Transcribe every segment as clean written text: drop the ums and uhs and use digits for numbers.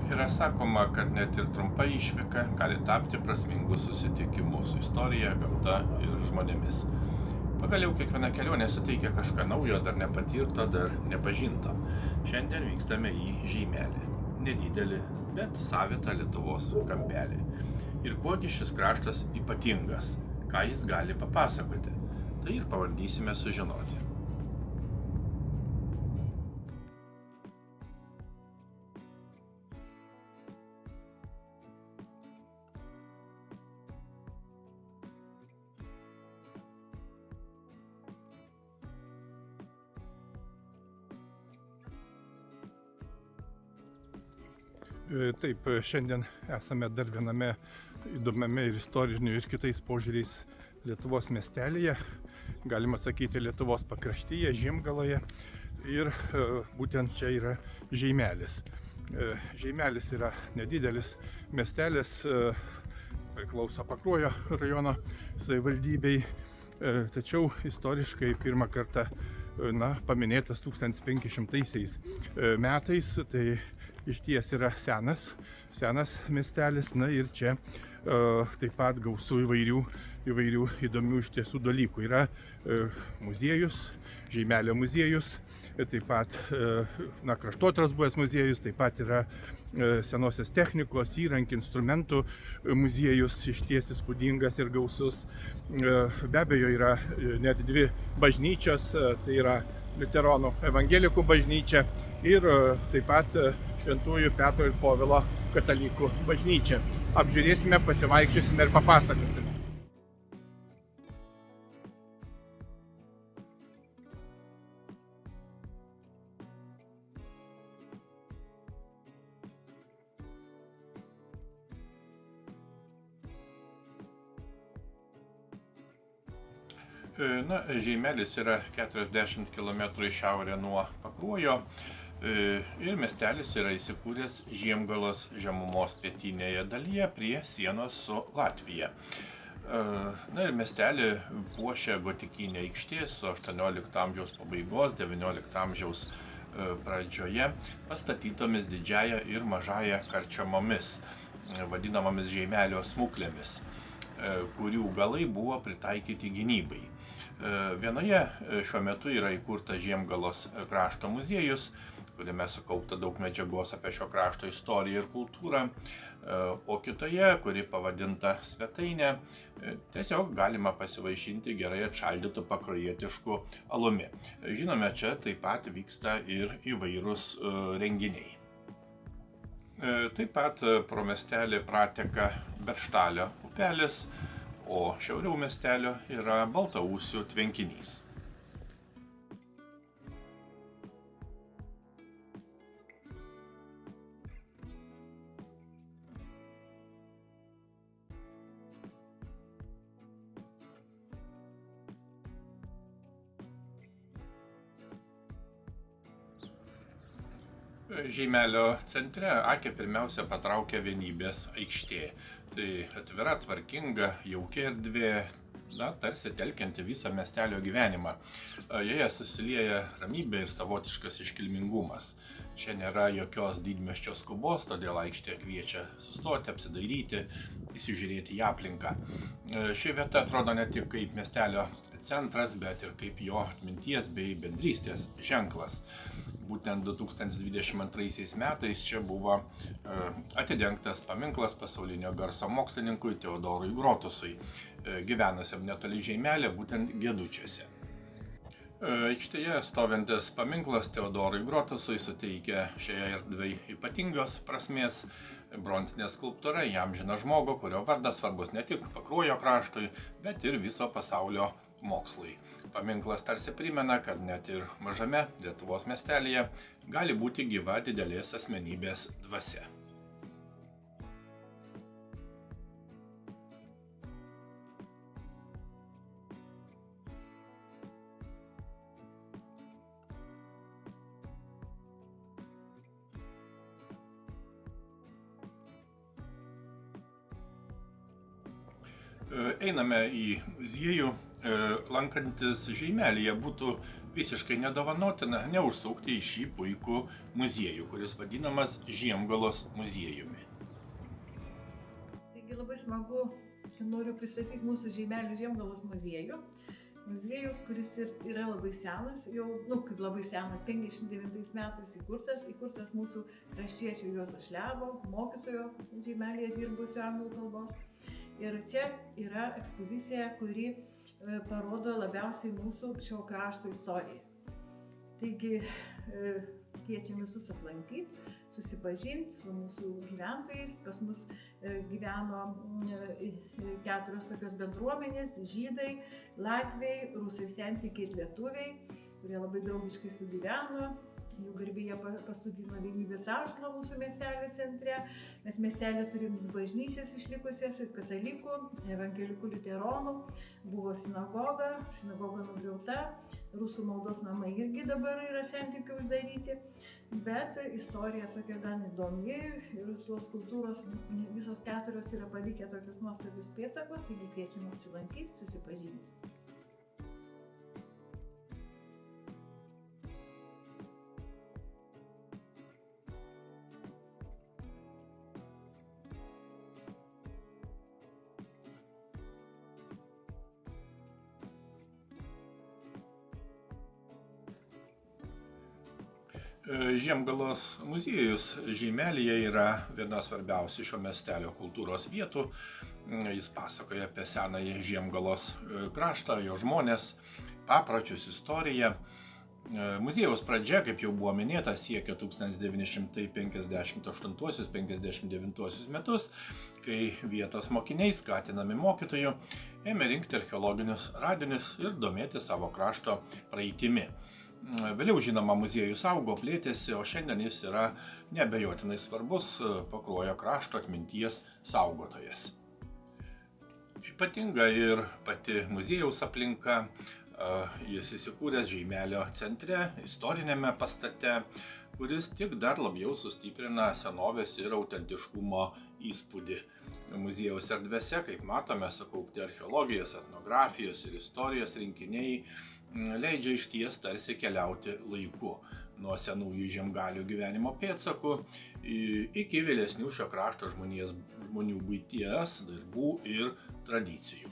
Yra sakoma, kad net ir trumpa išvyka gali tapti prasmingu susitikimu su istorija, gamta ir žmonėmis. Pagaliau kiekviena kelionė suteikia kažką naujo, dar nepatirto, dar nepažinto. Šiandien vykstame į Žeimelį. Nedidelį, bet savitą Lietuvos kampelį. Ir kuogi šis kraštas ypatingas, ką jis gali papasakoti, tai ir pabandysime sužinoti. Taip, šiandien esame dar viename įdomiame ir istoriniu ir kitais požiūriais Lietuvos miestelyje, galima sakyti Lietuvos pakraštyje, Žiemgaloje, ir būtent čia yra Žeimelis. Žeimelis yra nedidelis miestelis, priklauso Pakruojo rajono savivaldybei, tačiau istoriškai pirmą kartą paminėtas 1500 metais, tai išties yra senas miestelis, ir čia taip pat gausu įvairių įdomių iš tiesų dalykų. Yra muziejus, Žeimelio muziejus, taip pat kraštotyros buvęs muziejus, taip pat yra senosios technikos, įrankių, instrumentų muziejus, išties įspūdingas ir gausus. Be abejo, yra net dvi bažnyčios, tai yra liuteronų evangelikų bažnyčia ir taip pat Šventųjų Petro ir Povilo katalikų bažnyčia. Apžiūrėsime, pasivaikščiosime ir papasakosime. Žeimelis yra 40 km į šiaurę nuo Pakruojo ir miestelis yra įsikūręs Žiemgalos žemumos pietinėje dalyje prie sienos su Latvija. Ir miestelį puošia gotikinė aikštė su 18 amžiaus pabaigos, 19 amžiaus pradžioje pastatytomis didžiąja ir mažąja karčemomis, vadinamomis Žeimelio smuklėmis, kurių galai buvo pritaikyti gynybai. Vienoje šiuo metu yra įkurta Žiemgalos krašto muziejus, kuriame sukaupta daug medžiagos apie šio krašto istoriją ir kultūrą, o kitoje, kuri pavadinta Svetainė, tiesiog galima pasivaišinti gerai atšaldytų pakruojietiškų alumi. Žinome, čia taip pat vyksta ir įvairūs renginiai. Taip pat pro miestelį prateka Beržtalio upelis, o šiauriau miestelio yra Baltaūsių tvenkinys. Žeimelio centre akį pirmiausia patraukia Vienybės aikštė. Tai atvira, tvarkinga, jauki erdvė, tarsi telkianti visą miestelio gyvenimą. Joje susilieja ramybė ir savotiškas iškilmingumas. Čia nėra jokios didmiesčio skubos, todėl aikštė kviečia sustoti, apsidairyti, įsižiūrėti į aplinką. Ši vieta atrodo ne tik kaip miestelio centras, bet ir kaip jo atminties bei bendrystės ženklas. Būtent 2022 metais čia buvo atidengtas paminklas pasaulinio garso mokslininkui Teodorui Grotusui, gyvenusiam netoli Žeimelio, būtent Gedučiuose. Aikštėje stovintis paminklas Teodorui Grotusui suteikia šiai erdvei ypatingos prasmės. Bronzinė skulptūra įamžina žmogų, kurio vardas svarbus ne tik Pakruojo kraštui, bet ir viso pasaulio mokslui. Paminklas tarsi primena, kad net ir mažame Lietuvos miestelyje gali būti gyva didelės asmenybės dvasia. Einame į muziejų. Lankantis Žeimelyje būtų visiškai nedovanotina neužsukti į šį puikų muziejų, kuris vadinamas Žiemgalos muziejumi. Taigi labai smagu, kad noriu pristatyti mūsų Žeimelių Žiemgalos muziejų. Muziejus, kuris yra labai senas, jau, kaip labai senas, 59 metais įkurtas mūsų kraštiečių Juozo Šliavo, mokytojo Žeimelėje dirbusio anglų kalbos. Ir čia yra ekspozicija, kuri parodo labiausiai mūsų šio krašto istoriją. Taigi kviečiam visus aplankyti, susipažinti su mūsų gyventojais. Pas mus gyveno 4 tokios bendruomenės - žydai, latviai, rusai sentikiai ir lietuviai, kurie labai draugiškai sugyveno. Jų garbėje pasodino Vienybės ąžuolą mūsų miestelio centre. Mes miestelį turim bažnyčias išlikusias ir katalikų, evangelikų liuteronų. Buvo sinagoga nugriauta, rusų maldos namai irgi dabar yra sentikių uždaryti. Bet istorija tokia gan įdomi ir tos kultūros visos 4 yra palikę tokius nuostabius pėdsakus, taigi kviečiam apsilankyti, susipažinti. Žiemgalos muziejus Žeimelėje yra viena svarbiausių šio miestelio kultūros vietų. Jis pasakoja apie senąjį Žiemgalos kraštą, jo žmones, papročius, istoriją. Muziejaus pradžia, kaip jau buvo minėta, siekia 1958-59 metus, kai vietos mokiniai, skatinami mokytojų, ėmė rinkti archeologinius radinius ir domėti savo krašto praeitimi. Vėliau, žinoma, muziejus augo, plėtėsi, o šiandien jis yra neabejotinai svarbus Pakruojo krašto atminties saugotojas. Ypatinga ir pati muziejaus aplinka. Jis įsikūręs Žeimelio centre, istorinėme pastate, kuris tik dar labiau sustiprina senovės ir autentiškumo įspūdį. Muziejaus erdvėse, kaip matome, sukaupti archeologijos, etnografijos ir istorijos rinkiniai leidžia išties tarsi keliauti laiku, nuo senųjų žiemgalių gyvenimo pėdsakų iki vėlesnių šio krašto žmonių buities, darbų ir tradicijų.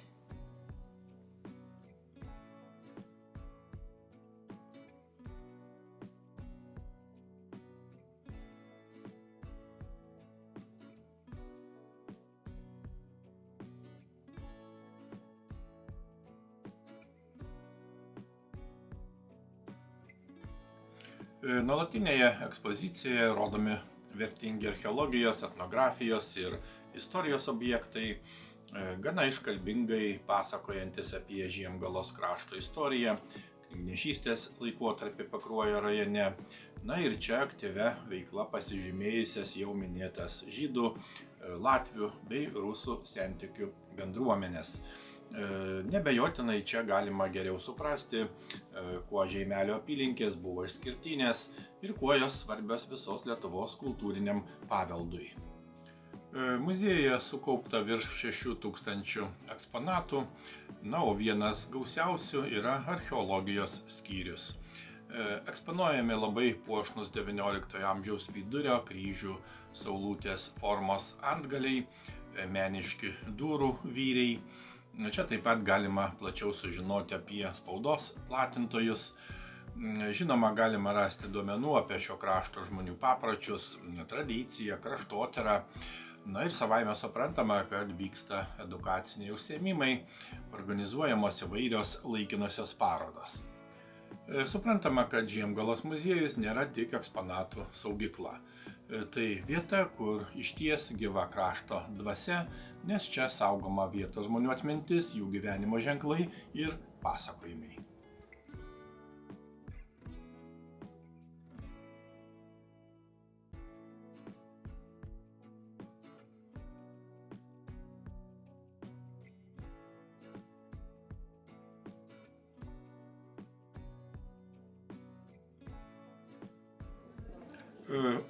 Nuolatinėje ekspozicijoje rodomi vertingi archeologijos, etnografijos ir istorijos objektai, gana iškalbingai pasakojantis apie Žiemgalos krašto istoriją, knygnešystės laikotarpį Pakruojo rajone, ir čia aktyvia veikla pasižymėjusias jau minėtas žydų, latvių bei rusų sentikių bendruomenės. Nebejotinai čia galima geriau suprasti, kuo Žeimelio apylinkės buvo išskirtinės ir kuo jos svarbios visos Lietuvos kultūriniam paveldui. Muziejuje sukaupta virš 6000 eksponatų, o vienas gausiausių yra archeologijos skyrius. Eksponuojami labai puošnus XIX amžiaus vidurio kryžių saulutės formos antgaliai, meniški durų vyriai. Čia taip pat galima plačiau sužinoti apie spaudos platintojus. Žinoma, galima rasti duomenų apie šio krašto žmonių papročius, tradiciją, kraštotyrą. Ir savaime suprantama, kad vyksta edukaciniai užsiėmimai, organizuojamos įvairios laikinosios parodos. Suprantama, kad Žiemgalos muziejus nėra tik eksponatų saugykla. Tai vieta, kur išties gyva krašto dvasia, nes čia saugoma vietos žmonių atmintis, jų gyvenimo ženklai ir pasakojimai.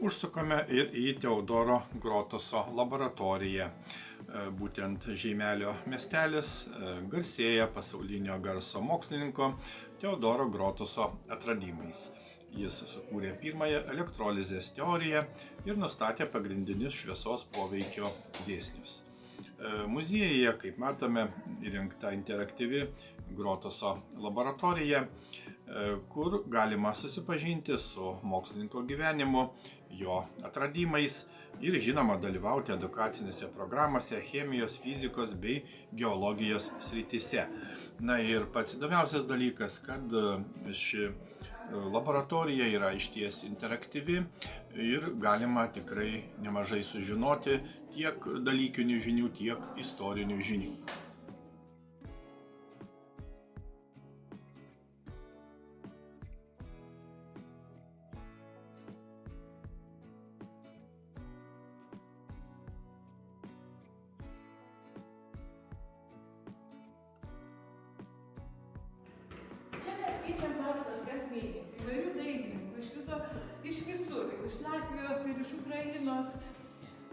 Užsukame ir į Teodoro Grotoso laboratoriją. būtent Žeimelio miestelis garsėja pasaulinio garso mokslininko Teodoro Grotuso atradimais. Jis sukūrė pirmąją elektrolizės teoriją ir nustatė pagrindinius šviesos poveikio dėsnius. Muziejuje, kaip matome, įrengta interaktyvi Grotuso laboratorija, kur galima susipažinti su mokslininko gyvenimu, jo atradimais ir, žinoma, dalyvauti edukacinėse programose chemijos, fizikos bei geologijos srityse. Na ir pats įdomiausias dalykas, kad ši laboratorija yra išties interaktyvi ir galima tikrai nemažai sužinoti tiek dalykinių žinių, tiek istorinių žinių. Čia mes keičiam parodas kas mėnesį, įvairių dailininkų, iš visur, iš Latvijos ir iš Ukrainos,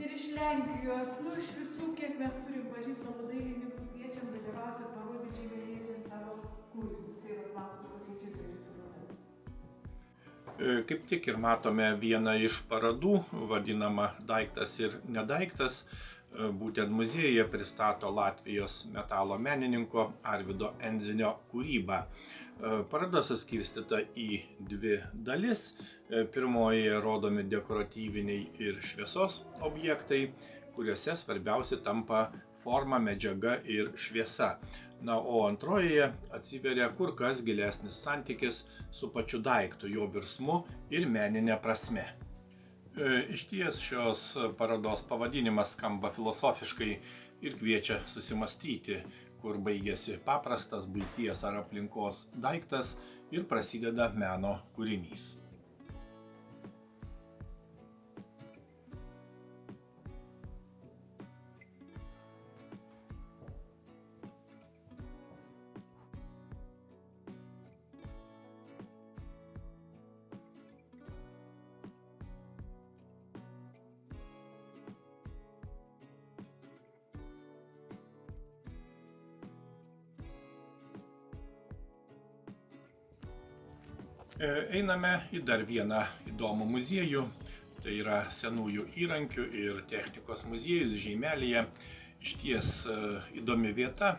ir iš Lenkijos, iš visų, kiek mes turim pažįstamų dailininkų, kviečiam dalyvauti ir parodyti žeimeliečiams savo kūrinius. Tai yra, matome, kokie čia graži paroda. Kaip tik ir matome vieną iš parodų, vadinamą Daiktas ir nedaiktas. Būtent muziejuje pristato Latvijos metalo menininko Arvydo Enzinio kūrybą. Paroda suskirstyta į dvi dalis. Pirmoje rodomi dekoratyviniai ir šviesos objektai, kuriuose svarbiausi tampa forma, medžiaga ir šviesa. Na, o antrojoje atsiveria kur kas gilesnis santykis su pačiu daiktu, jo virsmu ir meninė prasme. Išties šios parodos pavadinimas skamba filosofiškai ir kviečia susimastyti, kur baigėsi paprastas buities ar aplinkos daiktas ir prasideda meno kūrinys. Einame į dar vieną įdomų muziejų, tai yra senųjų įrankių ir technikos muziejus Žeimelėje. Išties įdomi vieta,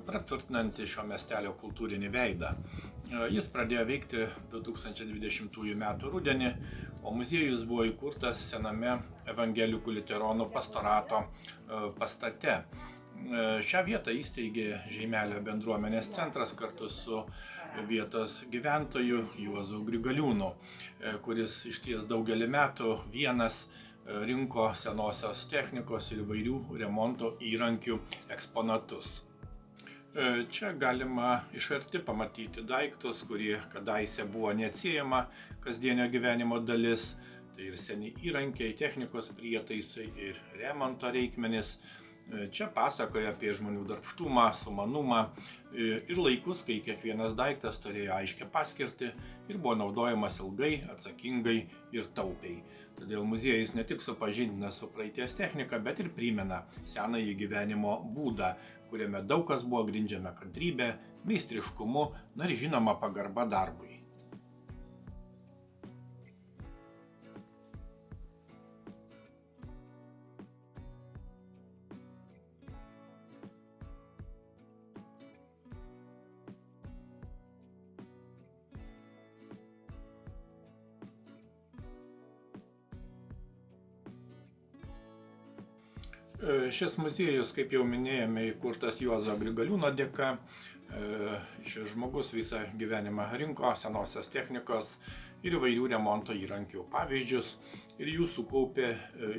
praturtinanti šio miestelio kultūrinį veidą. Jis pradėjo veikti 2020 m. rudenį, o muziejus buvo įkurtas sename evangelikų liuteronų pastorato pastate. Šią vietą įsteigė Žeimelio bendruomenės centras kartu su vietos gyventoju Juozu Grigaliūnu, kuris išties daugelį metų vienas rinko senosios technikos ir įvairių remonto įrankių eksponatus. Čia galima iš arti pamatyti daiktus, kurie kadaise buvo neatsiejama kasdienio gyvenimo dalis. Tai ir seni įrankiai, technikos prietaisai ir remonto reikmenys. Čia pasakoja apie žmonių darbštumą, sumanumą ir laikus, kai kiekvienas daiktas turėjo aiškią paskirtį ir buvo naudojamas ilgai, atsakingai ir taupiai. Todėl muziejus ne tik supažindina su praeities technika, bet ir primena senąjį gyvenimo būdą, kuriame daug kas buvo grindžiama kantrybė, meistriškumu, ir žinoma pagarba darbui. Šis muziejus, kaip jau minėjome, įkurtas Juozo Grigaliūno dėka. Šis žmogus visą gyvenimą rinko senosios technikos ir įvairių remonto įrankių pavyzdžius ir jų sukaupė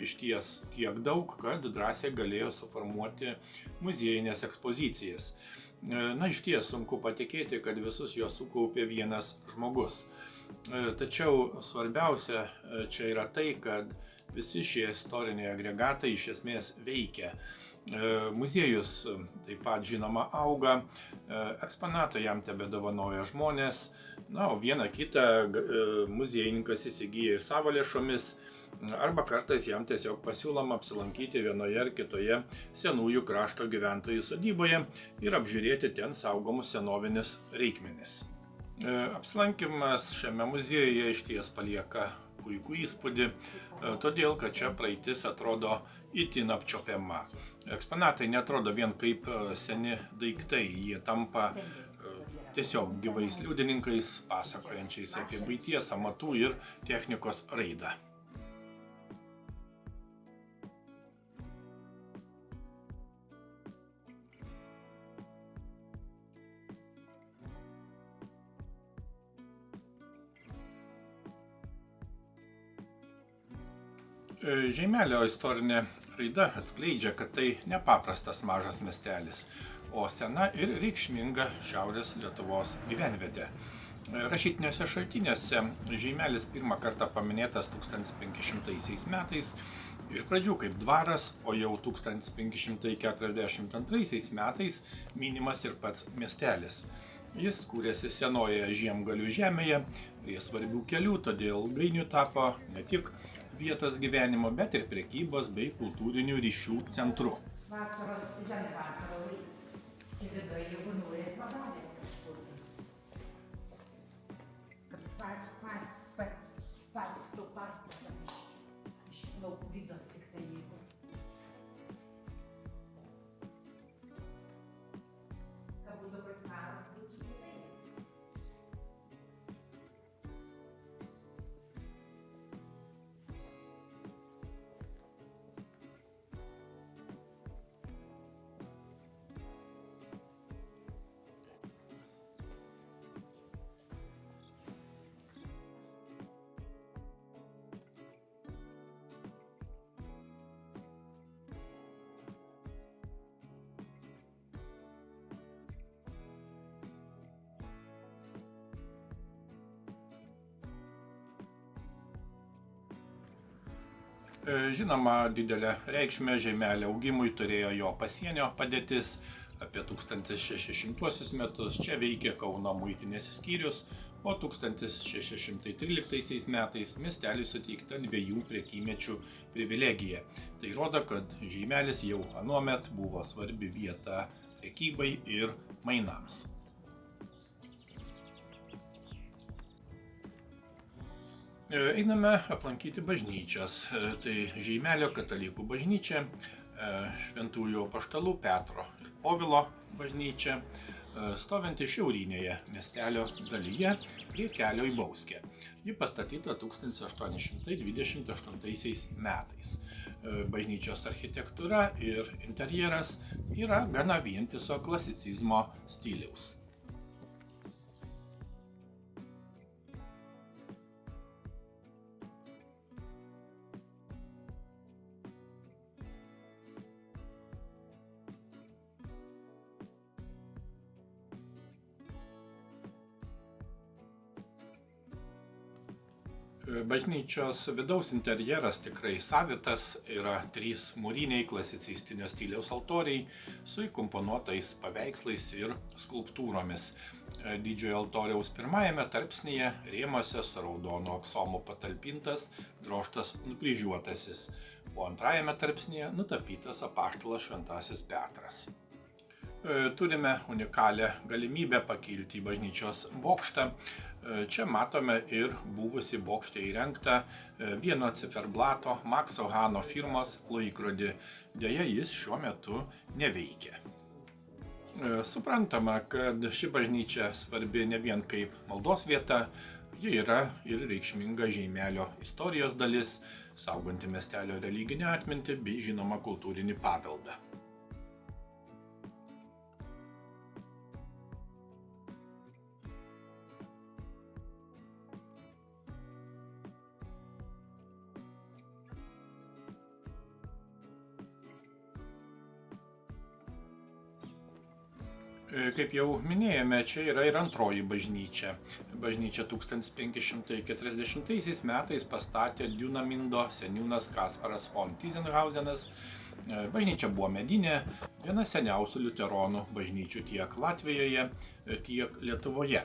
išties tiek daug, kad drąsiai galėjo suformuoti muziejinės ekspozicijas. Išties sunku patikėti, kad visus juos sukaupė vienas žmogus. Tačiau svarbiausia čia yra tai, kad visi šie istoriniai agregatai iš esmės veikia. Muziejus taip pat, žinoma, auga, eksponatą jam tebedovanoja žmonės, o vieną kitą muziejininkas įsigyja ir savo lėšomis. arba kartais jam tiesiog pasiūloma apsilankyti vienoje ar kitoje senųjų krašto gyventojų sodyboje ir apžiūrėti ten saugomus senovinius reikmenis. Apsilankimas šiame muziejuje išties palieka puikų įspūdį, todėl kad čia praeitis atrodo itin apčiuopiama. Eksponatai netrodo vien kaip seni daiktai, jie tampa tiesiog gyvais liudininkais, pasakojančiais apie buities, amatų ir technikos raidą. Žeimelio istorinė raida atskleidžia, kad tai nepaprastas mažas miestelis, o sena ir reikšminga Šiaurės Lietuvos gyvenvietė. Rašytiniuose šaltiniuose Žeimelis pirmą kartą paminėtas 1500 metais, iš pradžių kaip dvaras, o jau 1542 metais minimas ir pats miestelis. Jis kūrėsi senojoje Žiemgalių žemėje, prie svarbių kelių, todėl ilgainiui tapo ne tik vietos gyvenimo, bet ir prekybos bei kultūrinių ryšių centru. Vasaros, žemė vasaro laikas. Čia viduje jeigu nuėjai padarė kažkur. Kad patys to pastatą iš laukų vidos tik tai jeigu. Ką būtų kad karas būtų kitai. Žinoma, didelę reikšmę Žeimelio augimui turėjo jo pasienio padėtis. Apie 1600 metus čia veikė Kauno muitinės skyrius, o 1613 metais miesteliui suteikta 2 prekymečių privilegija. Tai rodo, kad Žeimelis jau anuomet buvo svarbi vieta prekybai ir mainams. Einame aplankyti bažnyčias. Tai Žeimelio katalikų bažnyčia, Šventųjų apaštalų Petro ir Povilo bažnyčia, stovinti šiaurinėje miestelio dalyje prie kelio į Bauskę. Ji pastatyta 1828 metais. Bažnyčios architektūra ir interjeras yra gana vientiso klasicizmo stiliaus. Bažnyčios vidaus interjeras tikrai savitas, yra 3 mūriniai klasicistinio stiliaus altoriai su įkomponuotais paveikslais ir skulptūromis. Didžiojo altoriaus pirmajame tarpsnyje rėmuose su raudonu aksomu patalpintas drožtas nukryžiuotasis, o antrajame tarpsnyje nutapytas apaštalas Šventasis Petras. Turime unikalią galimybę pakilti į bažnyčios bokštą. Čia matome ir buvusi bokšte įrengtą vieno ciferblato Makso Hano firmos laikrodį. Deja, jis šiuo metu neveikia. Suprantama, kad ši bažnyčia svarbi ne vien kaip maldos vieta, ji yra ir reikšminga Žeimelio istorijos dalis, sauganti miestelio religinę atmintį bei žinoma kultūrinį paveldą. Kaip jau minėjome, čia yra ir antroji bažnyčia. Bažnyčia 1540 metais pastatė Diunamindo seniūnas Kasparas von Tyzenhausenas. Bažnyčia buvo medinė, viena seniausių liuteronų bažnyčių tiek Latvijoje, tiek Lietuvoje.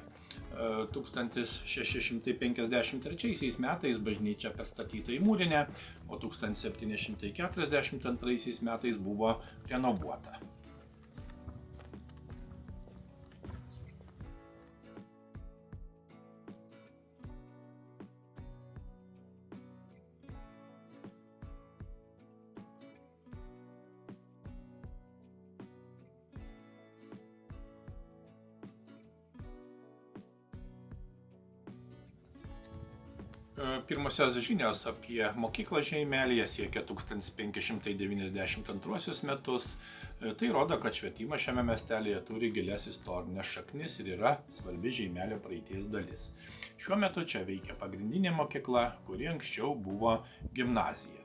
1653 metais bažnyčia perstatyta į mūrinę, o 1742 metais buvo renovuota. Pirmosios žinios apie mokyklą Žeimelėje siekia 1592 metus. Tai rodo, kad švietimas šiame miestelėje turi gilias istorinės šaknis ir yra svarbi Žeimelio praeities dalis. Šiuo metu čia veikia pagrindinė mokykla, kuri anksčiau buvo gimnazija.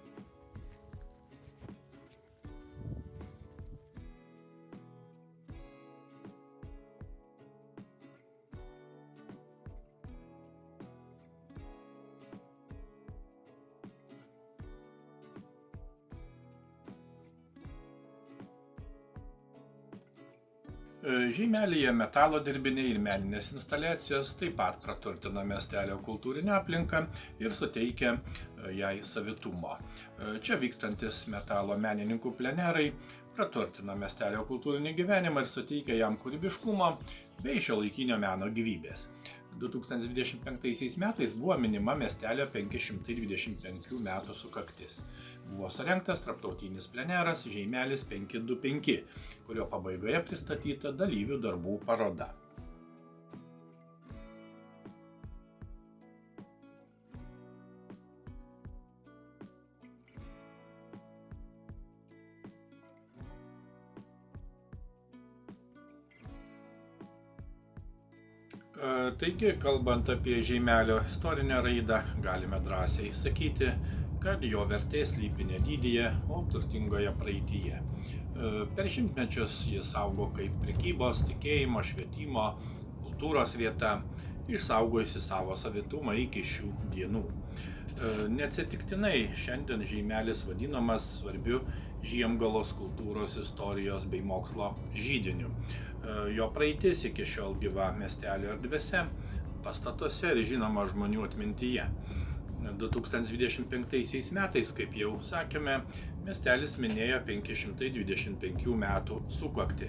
Žeimelėje metalo dirbiniai ir meninės instaliacijos taip pat praturtina miestelio kultūrinę aplinką ir suteikia jai savitumo. Čia vykstantis metalo menininkų plenerai praturtina miestelio kultūrinį gyvenimą ir suteikia jam kūrybiškumo bei šiuolaikinio meno gyvybės. 2025 metais buvo minima miestelio 525 metų sukaktis. Buvo surengtas tarptautinis pleneras Žeimelis 525, kurio pabaigoje pristatyta dalyvių darbų paroda. Taigi, kalbant apie Žeimelio istorinę raidą, galime drąsiai sakyti, kad jo vertė slypi ne dydyje, o turtingoje praeityje. Per šimtmečius jis augo kaip prekybos, tikėjimo, švietimo, kultūros vieta, išsaugojusi savo savitumą iki šių dienų. Neatsitiktinai šiandien Žeimelis vadinamas svarbiu Žiemgalos kultūros, istorijos bei mokslo židiniu. Jo praeitis iki šiol gyva miestelio erdvėse, pastatuose ir žinoma žmonių atmintyje. 2025 metais, kaip jau sakėme, miestelis minėjo 525 metų sukaktį,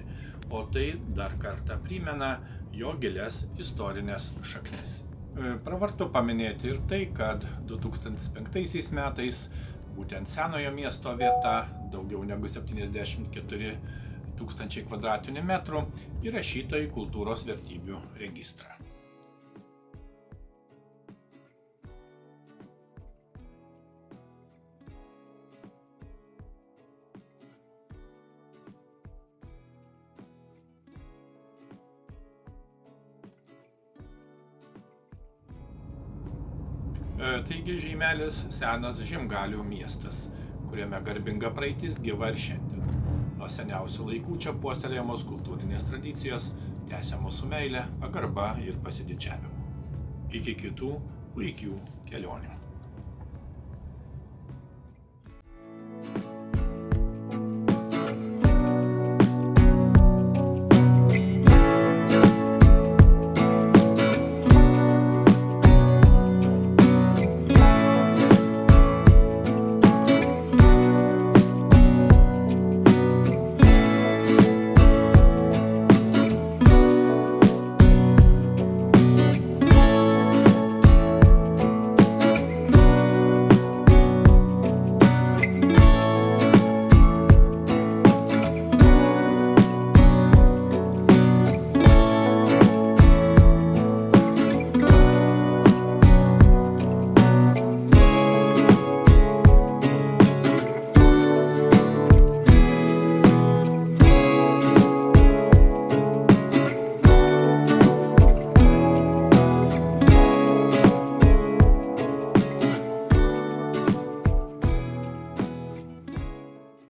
o tai dar kartą primena jo gilias istorinės šaknis. Pravartu paminėti ir tai, kad 2005 metais būtent senojo miesto vieta, daugiau negu 74 tūkstančiai kvadratinių metrų, įrašyta į kultūros vertybių registrą. Taigi Žeimelis senas žiemgalių miestas, kuriame garbinga praeitis gyva ir šiandien. Nuo seniausių laikų čia puoselėjamos kultūrinės tradicijos, tęsiamos su meile, pagarba ir pasididžiavimu. Iki kitų puikių kelionių.